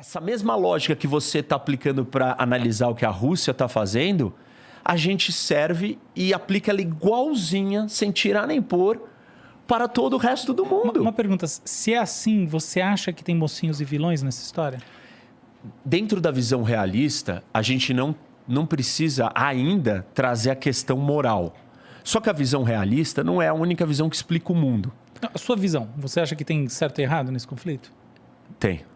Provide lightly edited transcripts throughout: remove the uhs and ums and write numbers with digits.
Essa mesma lógica que você está aplicando para analisar o que a Rússia está fazendo, a gente serve e aplica ela igualzinha, sem tirar nem pôr, para todo o resto do mundo. Uma pergunta, se é assim, você acha que tem mocinhos e vilões nessa história? Dentro da visão realista, a gente não precisa ainda trazer a questão moral. Só que a visão realista não é a única visão que explica o mundo. A sua visão, você acha que tem certo e errado nesse conflito? Tem.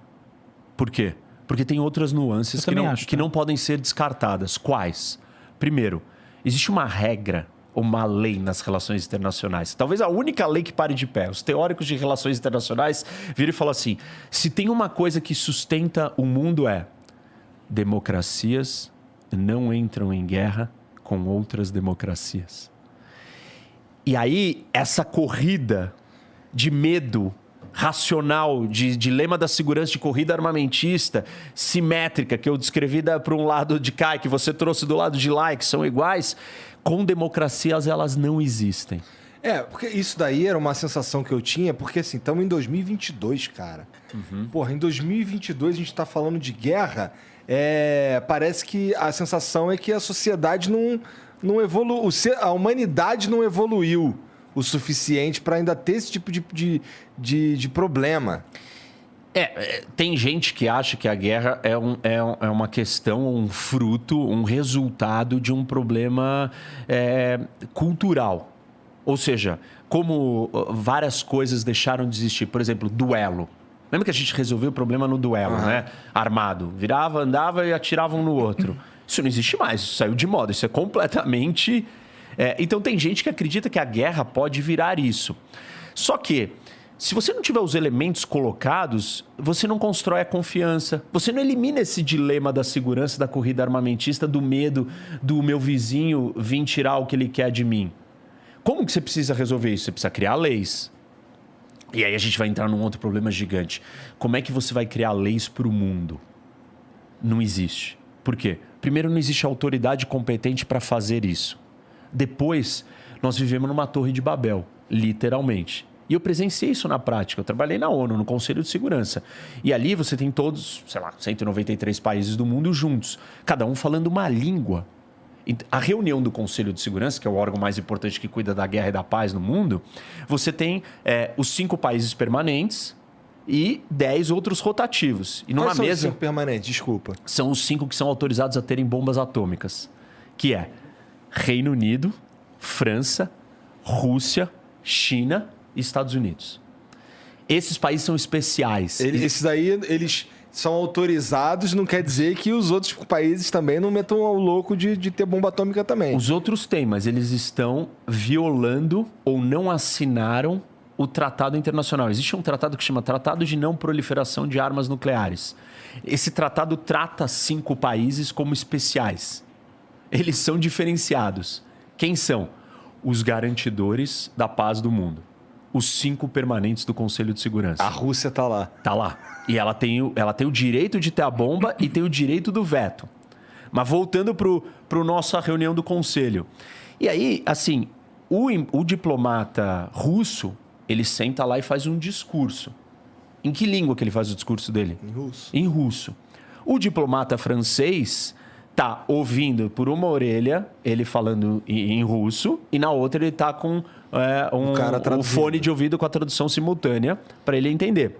Por quê? Porque tem outras nuances que não podem ser descartadas. Quais? Primeiro, existe uma regra, uma lei nas relações internacionais. Talvez a única lei que pare de pé. Os teóricos de relações internacionais viram e falam assim, se tem uma coisa que sustenta o mundo é democracias não entram em guerra com outras democracias. E aí, essa corrida de medo racional, de dilema da segurança, de corrida armamentista, simétrica, que eu descrevi para um lado de cá e que você trouxe do lado de lá, e que são iguais, com democracias elas não existem. Porque isso daí era uma sensação que eu tinha, porque assim, estamos em 2022, cara. Porra, em 2022 a gente está falando de guerra, parece que a sensação é que a sociedade não evoluiu, a humanidade não evoluiu o suficiente para ainda ter esse tipo de problema. Tem gente que acha que a guerra é uma questão, um fruto, um resultado de um problema cultural. Ou seja, como várias coisas deixaram de existir. Por exemplo, duelo. Lembra que a gente resolveu o problema no duelo, né? Armado. Virava, andava e atirava um no outro. Isso não existe mais, isso saiu de moda. Isso é completamente... Então tem gente que acredita que a guerra pode virar isso. Só que, se você não tiver os elementos colocados, você não constrói a confiança. Você não elimina esse dilema da segurança, da corrida armamentista, do medo do meu vizinho vir tirar o que ele quer de mim. Como que você precisa resolver isso? Você precisa criar leis. E aí a gente vai entrar num outro problema gigante. Como é que você vai criar leis para o mundo? Não existe. Por quê? Primeiro, não existe autoridade competente para fazer isso. Depois, nós vivemos numa torre de Babel, literalmente. E eu presenciei isso na prática. Eu trabalhei na ONU, no Conselho de Segurança. E ali você tem todos, 193 países do mundo juntos. Cada um falando uma língua. A reunião do Conselho de Segurança, que é o órgão mais importante que cuida da guerra e da paz no mundo, você tem os 5 países permanentes e 10 outros rotativos. E numa Quais são mesa, os 5 permanentes? Desculpa. São os 5 que são autorizados a terem bombas atômicas. Que é Reino Unido, França, Rússia, China e Estados Unidos. Esses países são especiais. Esses aí, eles são autorizados, não quer dizer que os outros países também não metam ao louco de ter bomba atômica também. Os outros têm, mas eles estão violando ou não assinaram o tratado internacional. Existe um tratado que chama Tratado de Não Proliferação de Armas Nucleares. Esse tratado trata 5 países como especiais. Eles são diferenciados. Quem são? Os garantidores da paz do mundo. Os 5 permanentes do Conselho de Segurança. A Rússia tá lá. Tá lá. E ela tem o direito de ter a bomba e tem o direito do veto. Mas voltando para a nossa reunião do Conselho. E aí, assim, o diplomata russo, ele senta lá e faz um discurso. Em que língua que ele faz o discurso dele? Em russo. Em russo. O diplomata francês tá ouvindo por uma ele falando em russo e na outra ele tá com um fone de ouvido com a tradução simultânea para ele entender.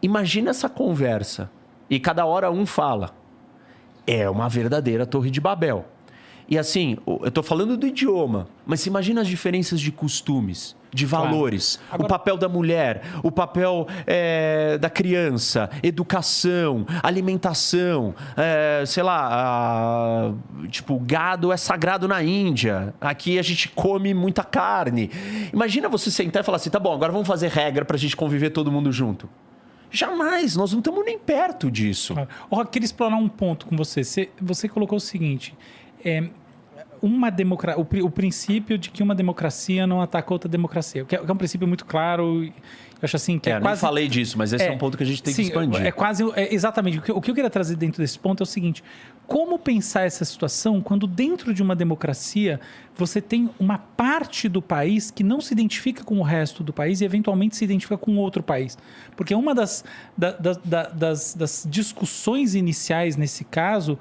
Imagina essa conversa e cada hora um fala. É uma verdadeira Torre de Babel. E assim, eu tô falando do idioma, mas você imagina as diferenças de costumes, de valores, claro. Agora... o papel da mulher, o papel da criança, educação, alimentação, tipo, gado é sagrado na Índia, aqui a gente come muita carne. Imagina você sentar e falar assim, tá bom, agora vamos fazer regra pra gente conviver todo mundo junto. Jamais, nós não estamos nem perto disso. Claro. Eu queria explorar um ponto com você. Você colocou o seguinte... o princípio de que uma democracia não ataca outra democracia, que é um princípio muito claro Eu acho assim que eu nem falei disso, mas esse é um ponto que a gente tem que expandir. Exatamente. O que eu queria trazer dentro desse ponto é o seguinte: como pensar essa situação quando dentro de uma democracia você tem uma parte do país que não se identifica com o resto do país e eventualmente se identifica com outro país? Porque uma das discussões iniciais nesse caso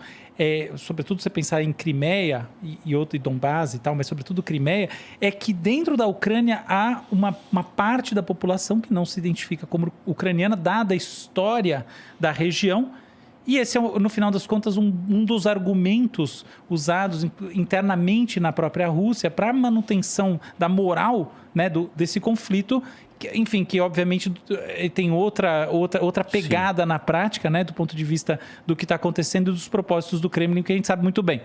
sobretudo você pensar em Crimeia e Donbás e tal, mas sobretudo Crimeia, é que dentro da Ucrânia há uma parte da população que não se identifica como ucraniana, dada a história da região. E esse é, no final das contas, um dos argumentos usados internamente na própria Rússia para a manutenção da moral, né, desse conflito, enfim, que obviamente tem outra pegada na prática, né, do ponto de vista do que está acontecendo e dos propósitos do Kremlin, que a gente sabe muito bem.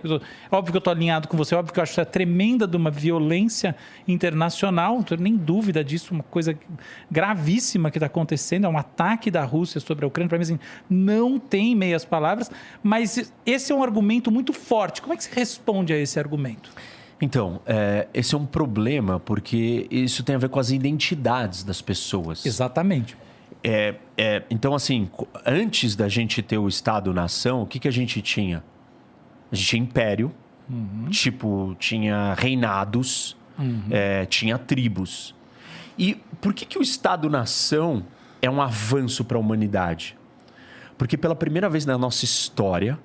Óbvio que eu estou alinhado com você, óbvio que eu acho isso tremenda de uma violência internacional, não tenho nem dúvida disso, uma coisa gravíssima que está acontecendo, é um ataque da Rússia sobre a Ucrânia, para mim assim, não tem meias palavras, mas esse é um argumento muito forte. Como é que você responde a esse argumento? Então, esse é um problema porque isso tem a ver com as identidades das pessoas. Exatamente. Então, assim, antes da gente ter o Estado-nação, o que a gente tinha? A gente tinha império, tinha reinados, tinha tribos. E por que o Estado-nação é um avanço para a humanidade? Porque pela primeira vez na nossa história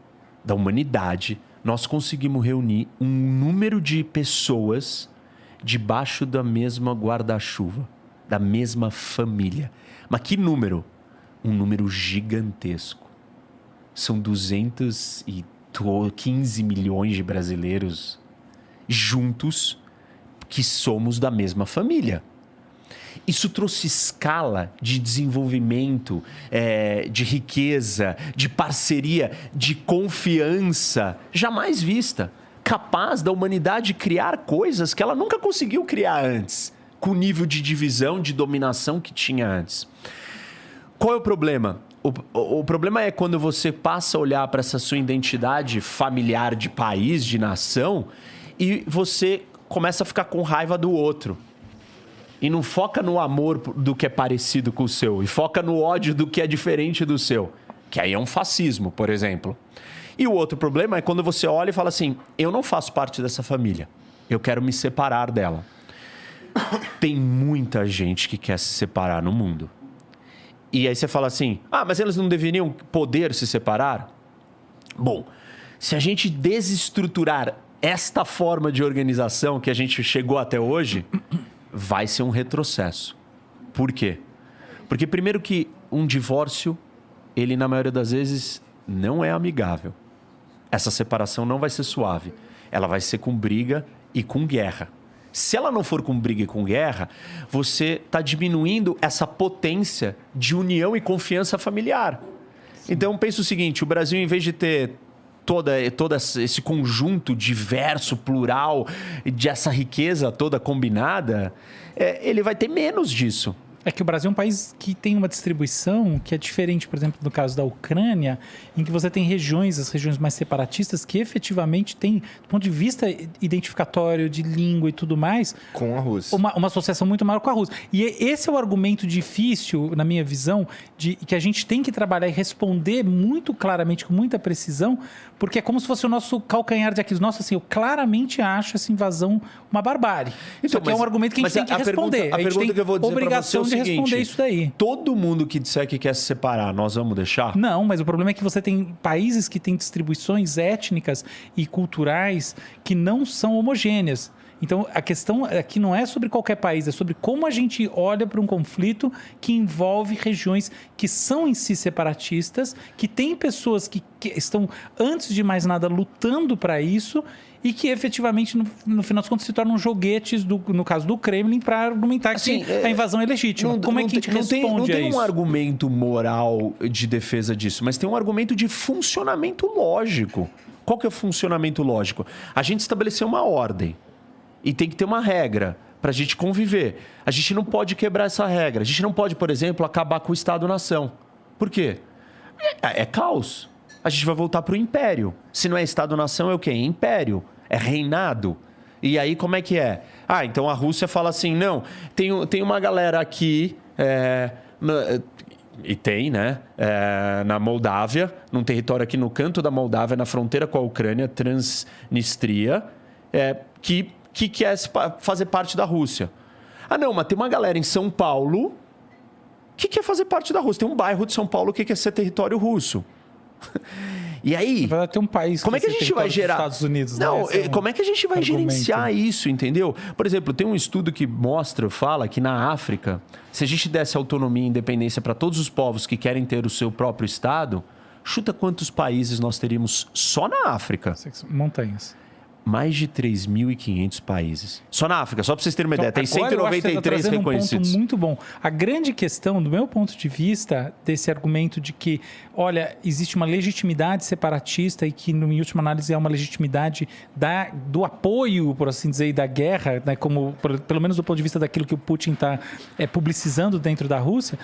da humanidade, nós conseguimos reunir um número de pessoas debaixo da mesma guarda-chuva, da mesma família. Mas que número? Um número gigantesco. São 215 milhões de brasileiros juntos que somos da mesma família. Isso trouxe escala de desenvolvimento, de riqueza, de parceria, de confiança jamais vista. Capaz da humanidade criar coisas que ela nunca conseguiu criar antes, com o nível de divisão, de dominação que tinha antes. Qual é o problema? O problema é quando você passa a olhar para essa sua identidade familiar de país, de nação, e você começa a ficar com raiva do outro. E não foca no amor do que é parecido com o seu. E foca no ódio do que é diferente do seu. Que aí é um fascismo, por exemplo. E o outro problema é quando você olha e fala assim, eu não faço parte dessa família. Eu quero me separar dela. Tem muita gente que quer se separar no mundo. E aí você fala assim, mas eles não deveriam poder se separar? Bom, se a gente desestruturar esta forma de organização que a gente chegou até hoje, vai ser um retrocesso. Por quê? Porque primeiro que um divórcio, ele na maioria das vezes não é amigável. Essa separação não vai ser suave. Ela vai ser com briga e com guerra. Se ela não for com briga e com guerra, você está diminuindo essa potência de união e confiança familiar. Sim. Então, pensa o seguinte, o Brasil, em vez de ter todo esse conjunto diverso, plural, de essa riqueza toda combinada, ele vai ter menos disso. É que o Brasil é um país que tem uma distribuição que é diferente, por exemplo, no caso da Ucrânia, em que você tem regiões, as regiões mais separatistas, que efetivamente têm, do ponto de vista identificatório, de língua e tudo mais... Com a Rússia. Uma associação muito maior com a Rússia. E esse é o argumento difícil, na minha visão, de que a gente tem que trabalhar e responder muito claramente, com muita precisão, porque é como se fosse o nosso calcanhar de Aquiles. Nossa, assim, eu claramente acho essa invasão uma barbárie. Isso aqui é um argumento que a gente tem que responder. A pergunta que eu vou dizer para você é o seguinte, responder isso daí. Todo mundo que disser que quer se separar, nós vamos deixar? Não, mas o problema é que você tem países que têm distribuições étnicas e culturais que não são homogêneas. Então, a questão aqui não é sobre qualquer país, é sobre como a gente olha para um conflito que envolve regiões que são em si separatistas, que tem pessoas que estão, antes de mais nada, lutando para isso e que efetivamente, no final das contas, se tornam joguetes, no caso do Kremlin, para argumentar que a invasão é legítima. Como é que a gente responde a isso? Não tem um argumento moral de defesa disso, mas tem um argumento de funcionamento lógico. Qual que é o funcionamento lógico? A gente estabeleceu uma ordem. E tem que ter uma regra para a gente conviver. A gente não pode quebrar essa regra. A gente não pode, por exemplo, acabar com o Estado-nação. Por quê? É caos. A gente vai voltar para o império. Se não é Estado-nação, é o quê? É império. É reinado. E aí, como é que é? Então a Rússia fala assim, não, tem uma galera aqui E tem, né? Na Moldávia, num território aqui no canto da Moldávia, na fronteira com a Ucrânia, Transnistria, que quer fazer parte da Rússia. Ah, não, mas tem uma galera em São Paulo que quer fazer parte da Rússia. Tem um bairro de São Paulo que quer ser território russo. E aí, vai ter um país como é que a gente vai gerar? Estados Unidos, não, né? como é que a gente vai gerenciar isso, entendeu? Por exemplo, tem um estudo que fala que na África, se a gente desse autonomia e independência para todos os povos que querem ter o seu próprio estado, chuta quantos países nós teríamos só na África? Montanhas. Mais de 3.500 países. Só na África, só para vocês terem uma ideia. Tem 193 reconhecidos. Um ponto muito bom. A grande questão, do meu ponto de vista, desse argumento de que, olha, existe uma legitimidade separatista e que, em última análise, é uma legitimidade do apoio, por assim dizer, e da guerra, né, como, pelo menos do ponto de vista daquilo que o Putin está publicizando dentro da Rússia,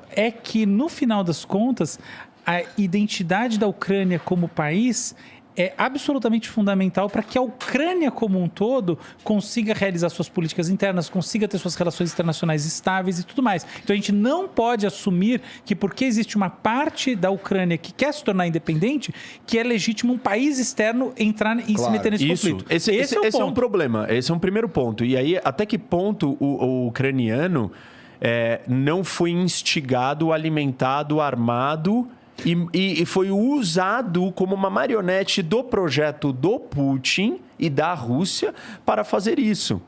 é que, no final das contas, a identidade da Ucrânia como país é absolutamente fundamental para que a Ucrânia como um todo consiga realizar suas políticas internas, consiga ter suas relações internacionais estáveis e tudo mais. Então a gente não pode assumir que porque existe uma parte da Ucrânia que quer se tornar independente, que é legítimo um país externo entrar e se meter nesse conflito. Esse é um problema, esse é um primeiro ponto. E aí, até que ponto o ucraniano não foi instigado, alimentado, armado e foi usado como uma marionete do projeto do Putin e da Rússia para fazer isso.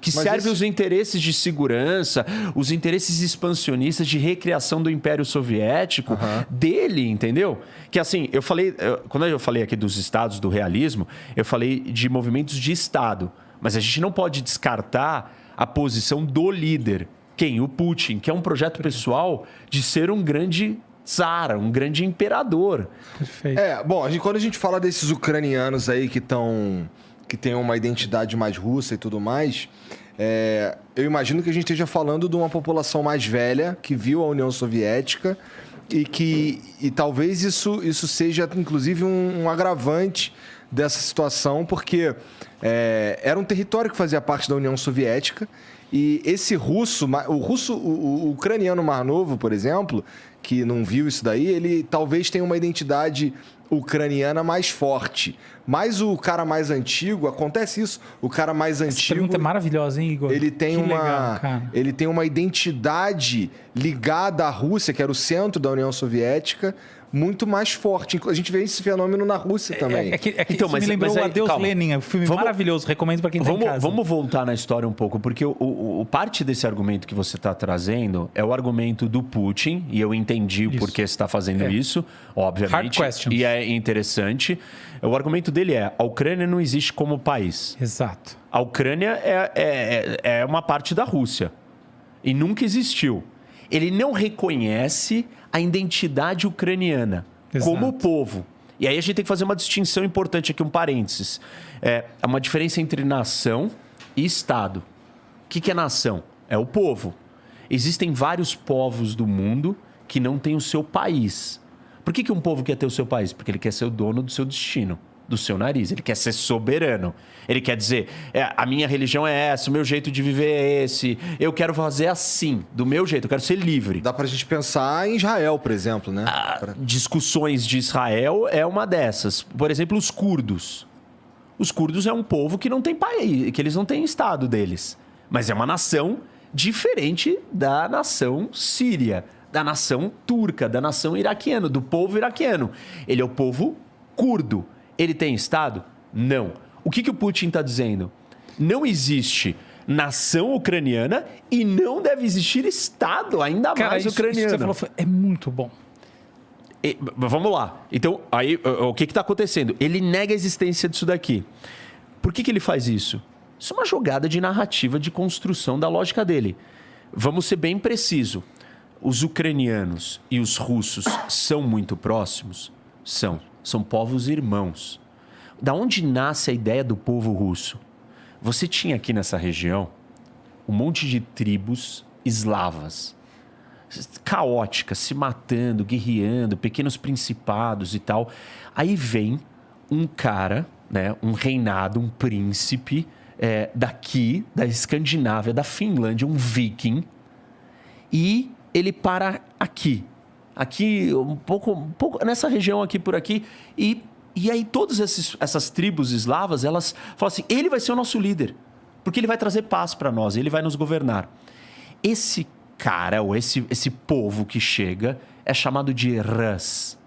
Que serve os interesses de segurança, os interesses expansionistas de recriação do Império Soviético dele, entendeu? Que assim, quando eu falei aqui dos estados do realismo, eu falei de movimentos de Estado. Mas a gente não pode descartar a posição do líder. Quem? O Putin, que é um projeto pessoal de ser um grande tsar, um grande imperador. Perfeito. Bom, quando a gente fala desses ucranianos aí que têm uma identidade mais russa e tudo mais, eu imagino que a gente esteja falando de uma população mais velha que viu a União Soviética e talvez isso seja, inclusive, um agravante dessa situação, porque era um território que fazia parte da União Soviética e esse o ucraniano mais novo, por exemplo, que não viu isso daí, ele talvez tenha uma identidade ucraniana mais forte. Mas o cara mais antigo, acontece isso, o cara mais antigo... Essa pergunta é maravilhosa, hein, Igor? Ele tem uma identidade ligada à Rússia, que era o centro da União Soviética, muito mais forte. A gente vê esse fenômeno na Rússia também. Então, mas me lembrou o Adeus Lenin, um filme maravilhoso, recomendo para quem está em casa. Vamos voltar na história um pouco, porque o parte desse argumento que você está trazendo é o argumento do Putin, e eu entendi o porquê você está fazendo isso, obviamente. Hard questions. E é interessante. O argumento dele a Ucrânia não existe como país. Exato. A Ucrânia é uma parte da Rússia. E nunca existiu. Ele não reconhece a identidade ucraniana como povo. E aí a gente tem que fazer uma distinção importante aqui, um parênteses. É uma diferença entre nação e Estado. O que é nação? É o povo. Existem vários povos do mundo que não têm o seu país. Por que um povo quer ter o seu país? Porque ele quer ser o dono do seu destino, do seu nariz. Ele quer ser soberano. Ele quer dizer, a minha religião é essa, o meu jeito de viver é esse. Eu quero fazer assim, do meu jeito, eu quero ser livre. Dá pra gente pensar em Israel, por exemplo, né? Discussões de Israel é uma dessas. Por exemplo, os curdos. Os curdos é um povo que não tem país, que eles não têm estado deles. Mas é uma nação diferente da nação síria, da nação turca, da nação iraquiana, do povo iraquiano. Ele é o povo curdo. Ele tem estado? Não. O que o Putin está dizendo? Não existe nação ucraniana e não deve existir Estado, ainda mais ucraniano. Isso que você falou é muito bom. Vamos lá. Então, aí, o que está acontecendo? Ele nega a existência disso daqui. Por que ele faz isso? Isso é uma jogada de narrativa, de construção da lógica dele. Vamos ser bem preciso. Os ucranianos e os russos são muito próximos? São. São povos irmãos. Da onde nasce a ideia do povo russo? Você tinha aqui nessa região um monte de tribos eslavas, caóticas, se matando, guerreando, pequenos principados e tal. Aí vem um cara, né, um reinado, um príncipe daqui, da Escandinávia, da Finlândia, um viking, E ele para aqui. Aqui, um pouco nessa região aqui, por aqui. E aí todas essas tribos eslavas, elas falam assim, ele vai ser o nosso líder. Porque ele vai trazer paz para nós, ele vai nos governar. Esse cara, ou esse povo que chega, é chamado de Rus.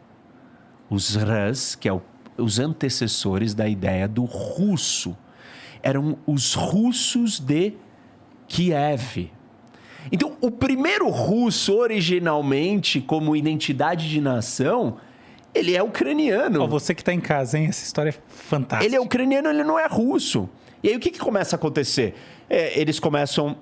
Os Rus, que é os antecessores da ideia do russo. Eram os russos de Kiev. Então, o primeiro russo, originalmente, como identidade de nação, ele é ucraniano. Você que está em casa, hein? Essa história é fantástica. Ele é ucraniano, ele não é russo. E aí, o que começa a acontecer? Eles começam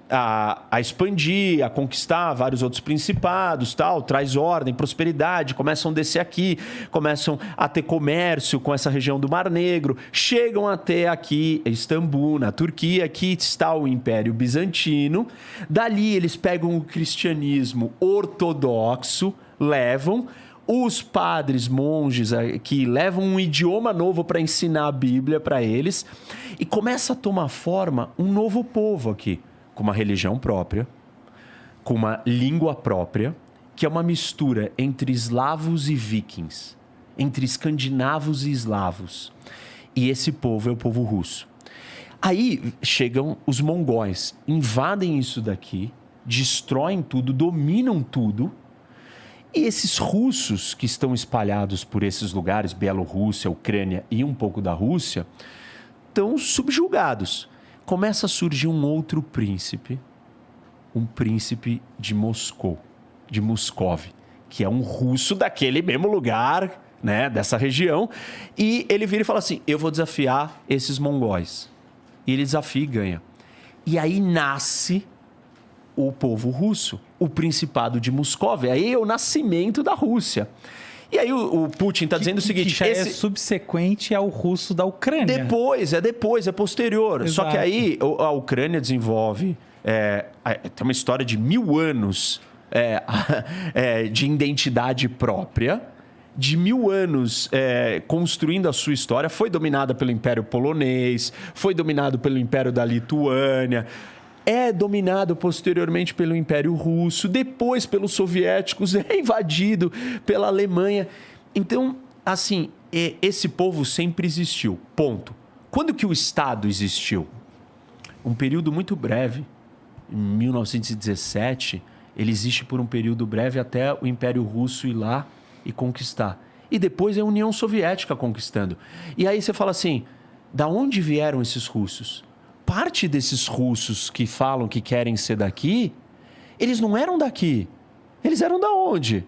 a expandir, a conquistar vários outros principados, tal, traz ordem, prosperidade, começam a descer aqui, começam a ter comércio com essa região do Mar Negro, chegam até aqui, Istambul, na Turquia, aqui está o Império Bizantino. Dali eles pegam o cristianismo ortodoxo, levam... Os padres, monges que levam um idioma novo para ensinar a Bíblia para eles e começa a tomar forma um novo povo aqui, com uma religião própria, com uma língua própria, que é uma mistura entre eslavos e vikings, entre escandinavos e eslavos. E esse povo é o povo russo. Aí chegam os mongóis, invadem isso daqui, destroem tudo, dominam tudo. E esses russos que estão espalhados por esses lugares, Bielorrússia, Ucrânia e um pouco da Rússia, estão subjugados. Começa a surgir um outro príncipe, um príncipe de Moscou, de Moscov, que é um russo daquele mesmo lugar, né, dessa região. E ele vira e fala assim, eu vou desafiar esses mongóis. E ele desafia e ganha. E aí nasce... o povo russo, o Principado de Moscov. Aí é o nascimento da Rússia. E aí o Putin está dizendo o seguinte... Que já é subsequente ao russo da Ucrânia. Depois, é posterior. Exato. Só que aí a Ucrânia desenvolve... tem uma história de 1000 anos de identidade própria, de 1000 anos construindo a sua história. Foi dominada pelo Império Polonês, foi dominado pelo Império da Lituânia... é dominado posteriormente pelo Império Russo, depois pelos soviéticos, é invadido pela Alemanha. Então, assim, esse povo sempre existiu, ponto. Quando que o Estado existiu? Um período muito breve, em 1917, ele existe por um período breve até o Império Russo ir lá e conquistar. E depois é a União Soviética conquistando. E aí você fala assim, da onde vieram esses russos? Parte desses russos que falam que querem ser daqui, eles não eram daqui. Eles eram da onde?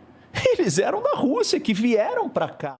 Eles eram da Rússia, que vieram para cá.